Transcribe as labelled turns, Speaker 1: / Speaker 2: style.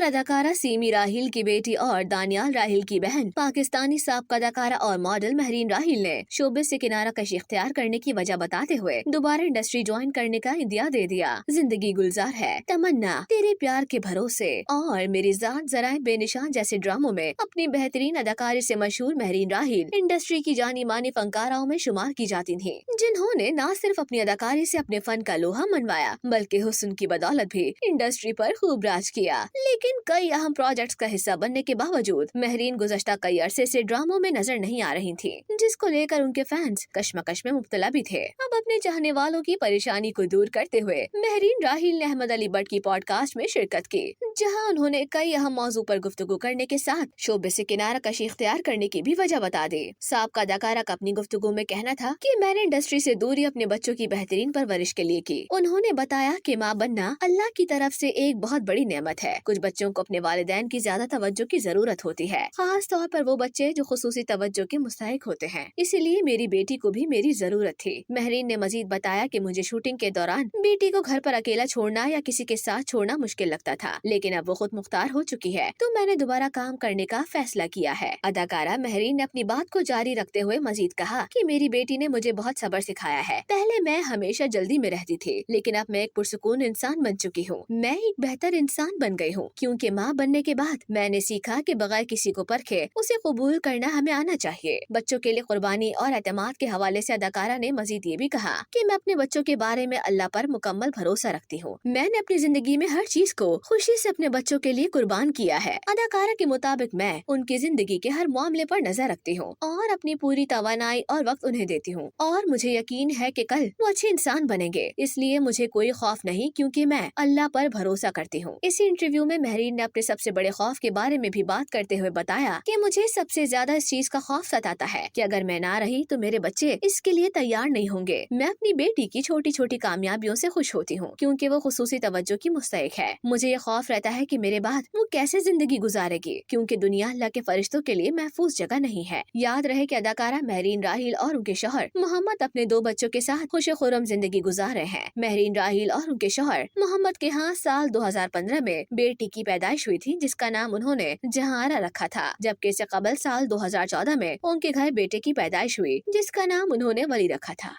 Speaker 1: Star अदाकारा semi Rahil की बेटी और दानियाल राहिल की बहन पाकिस्तानी साबका अदाकारा और मॉडल महरीन राहिल ने शोबिस से किनारा कशी इख्तियार करने की वजह बताते हुए दोबारा इंडस्ट्री ज्वाइन करने का इंदिया दे दिया। जिंदगी गुलजार है, तमन्ना, तेरे प्यार के भरोसे और मेरी जात जराए बेनिशान जैसे ड्रामों में अपनी बेहतरीन अदाकारी से मशहूर महरीन राहिल इंडस्ट्री की जानी मानी फनकाराओं में शुमार की जाती थी, जिन्होंने न सिर्फ अपनी अदाकारी से अपने फन का लोहा मनवाया बल्कि हुस्न की बदौलत भी इंडस्ट्री पर खूब राज किया। लेकिन कई अहम प्रोजेक्ट्स का हिस्सा बनने के बावजूद महरीन गुज़श्ता कई अरसे से ड्रामों में नजर नहीं आ रही थी, जिसको लेकर उनके फैंस कश्मकश में मुब्तला भी थे। अब अपने चाहने वालों की परेशानी को दूर करते हुए महरीन राहिल ने अहमद अली बट की पॉडकास्ट में शिरकत की, जहां उन्होंने कई अहम मौजू पर गुफ्तगू करने के साथ शोबिस से किनारा कशी इख्तियार करने की भी वजह बता दी। साबका अदाकारा का अपनी गुफ्तगू में कहना था कि मैंने इंडस्ट्री से दूरी अपने बच्चों की बेहतरीन परवरिश के लिए की। उन्होंने बताया कि माँ बनना अल्लाह की तरफ से एक बहुत बड़ी नेमत है। कुछ बच्चों को अपने वालिदैन की ज्यादा तवज्जो की जरूरत होती है, खास तौर पर वो बच्चे जो खुसूसी तवज्जो के मुस्तहिक होते हैं। इसीलिए मेरी बेटी को भी मेरी जरूरत थी। महरीन ने मजीद बताया कि मुझे शूटिंग के दौरान बेटी को घर पर अकेला छोड़ना या किसी के साथ छोड़ना मुश्किल लगता था, लेकिन अब वो खुद मुख्तार हो चुकी है तो मैंने दोबारा काम करने का फैसला किया है। अदाकारा महरीन ने अपनी बात को जारी रखते हुए मजीद कहा कि मेरी बेटी ने मुझे बहुत सब्र सिखाया है। पहले मैं हमेशा जल्दी में रहती थी, लेकिन अब मैं एक पुरसुकून इंसान बन चुकी हूँ। मैं एक बेहतर इंसान बन गई हूँ, क्योंकि माँ बनने के बाद मैंने सीखा कि बगैर किसी को परखे उसे कबूल करना हमें आना चाहिए। बच्चों के लिए कुर्बानी और एतमाद के हवाले से अदाकारा ने मजीद ये भी कहा कि मैं अपने बच्चों के बारे में अल्लाह पर मुकम्मल भरोसा रखती हूँ। मैंने अपनी जिंदगी में हर चीज को खुशी से अपने बच्चों के लिए कुर्बान किया है। अदाकारा के मुताबिक मैं उनकी जिंदगी के हर मामले पर नजर रखती हूँ और अपनी पूरी तवानाई और वक्त उन्हें देती हूँ, और मुझे यकीन है कि कल वो अच्छे इंसान बनेंगे। इसलिए मुझे कोई खौफ नहीं, क्योंकि मैं अल्लाह पर भरोसा करती हूँ। इसी इंटरव्यू में महरीन ने अपने सबसे बड़े खौफ के बारे में भी बात करते हुए बताया कि मुझे सबसे ज्यादा इस चीज का खौफ सताता है कि अगर मैं ना रही तो मेरे बच्चे इसके लिए तैयार नहीं होंगे। मैं अपनी बेटी की छोटी छोटी कामयाबियों से खुश होती हूँ, क्योंकि वो खुसूसी तवज्जो की मुस्तहिक है। मुझे ये खौफ रहता है कि मेरे बाद वो कैसे जिंदगी गुजारेगी, क्योंकि दुनिया अल्लाह के फरिश्तों के लिए महफूज जगह नहीं है। याद रहे कि अदाकारा महरीन राहिल और उनके शौहर मोहम्मद अपने 2 बच्चों के साथ खुश-खुर्रम जिंदगी गुजार रहे हैं। महरीन राहिल और उनके शौहर मोहम्मद के यहाँ साल 2015 में बेटी की पैदाइश हुई थी, जिसका नाम उन्होंने जहारा रखा था, जबकि इससे कबल साल 2014 में उनके घर बेटे की पैदाइश हुई, जिसका नाम उन्होंने वली रखा था।